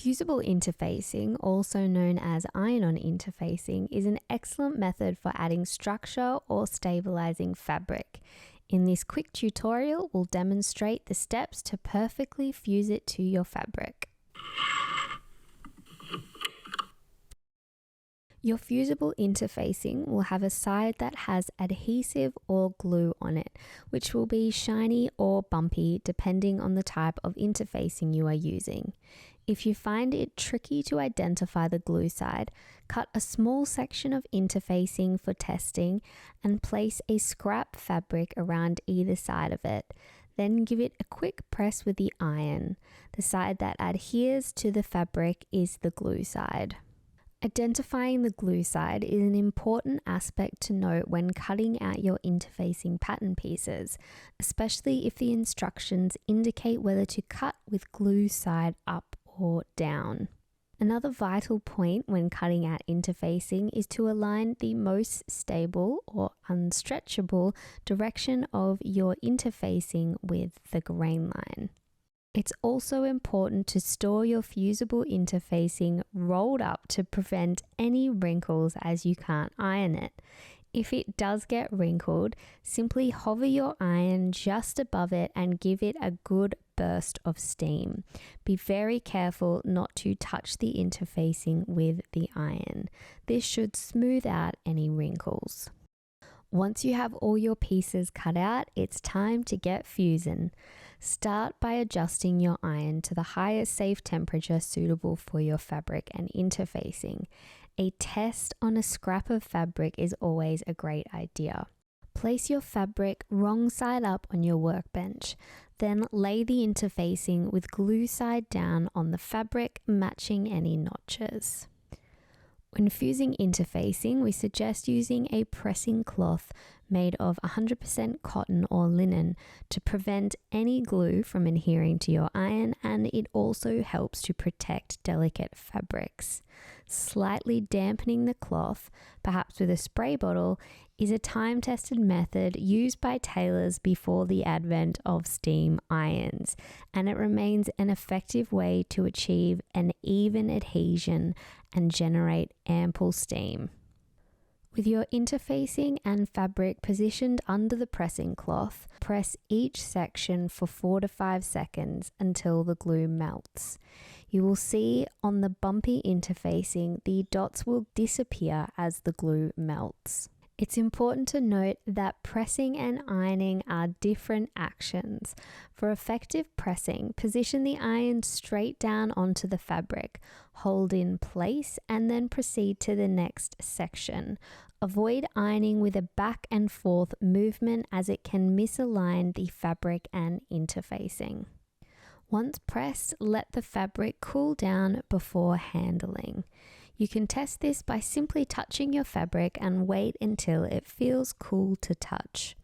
Fusible interfacing, also known as iron-on interfacing, is an excellent method for adding structure or stabilizing fabric. In this quick tutorial, we'll demonstrate the steps to perfectly fuse it to your fabric. Your fusible interfacing will have a side that has adhesive or glue on it, which will be shiny or bumpy depending on the type of interfacing you are using. If you find it tricky to identify the glue side, cut a small section of interfacing for testing and place a scrap fabric around either side of it. Then give it a quick press with the iron. The side that adheres to the fabric is the glue side. Identifying the glue side is an important aspect to note when cutting out your interfacing pattern pieces, especially if the instructions indicate whether to cut with glue side up or down. Another vital point when cutting out interfacing is to align the most stable or unstretchable direction of your interfacing with the grain line. It's also important to store your fusible interfacing rolled up to prevent any wrinkles as you can't iron it. If it does get wrinkled, simply hover your iron just above it and give it a good burst of steam. Be very careful not to touch the interfacing with the iron. This should smooth out any wrinkles. Once you have all your pieces cut out, it's time to get fusing. Start by adjusting your iron to the highest safe temperature suitable for your fabric and interfacing. A test on a scrap of fabric is always a great idea. Place your fabric wrong side up on your workbench. Then lay the interfacing with glue side down on the fabric, matching any notches. When fusing interfacing, we suggest using a pressing cloth made of 100% cotton or linen to prevent any glue from adhering to your iron, and it also helps to protect delicate fabrics. Slightly dampening the cloth, perhaps with a spray bottle, is a time-tested method used by tailors before the advent of steam irons, and it remains an effective way to achieve an even adhesion and generate ample steam. With your interfacing and fabric positioned under the pressing cloth, press each section for 4 to 5 seconds until the glue melts. You will see on the bumpy interfacing, the dots will disappear as the glue melts. It's important to note that pressing and ironing are different actions. For effective pressing, position the iron straight down onto the fabric, hold in place, and then proceed to the next section. Avoid ironing with a back and forth movement as it can misalign the fabric and interfacing. Once pressed, let the fabric cool down before handling. You can test this by simply touching your fabric and wait until it feels cool to touch.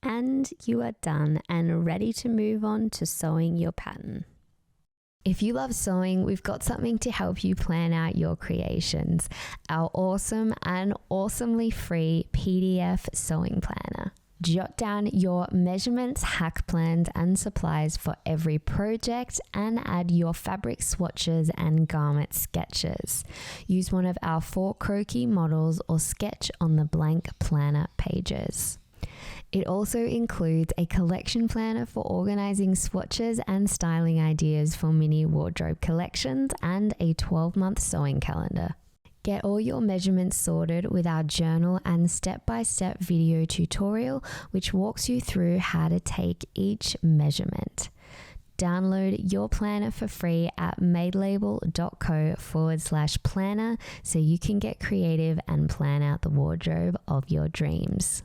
And you are done and ready to move on to sewing your pattern. If you love sewing, we've got something to help you plan out your creations. Our awesome and awesomely free PDF sewing planner. Jot down your measurements, hack plans, and supplies for every project, and add your fabric swatches and garment sketches. Use one of our 4 croquis models or sketch on the blank planner pages. It also includes a collection planner for organizing swatches and styling ideas for mini wardrobe collections, and a 12-month sewing calendar. Get all your measurements sorted with our journal and step-by-step video tutorial, which walks you through how to take each measurement. Download your planner for free at madelabel.co/planner so you can get creative and plan out the wardrobe of your dreams.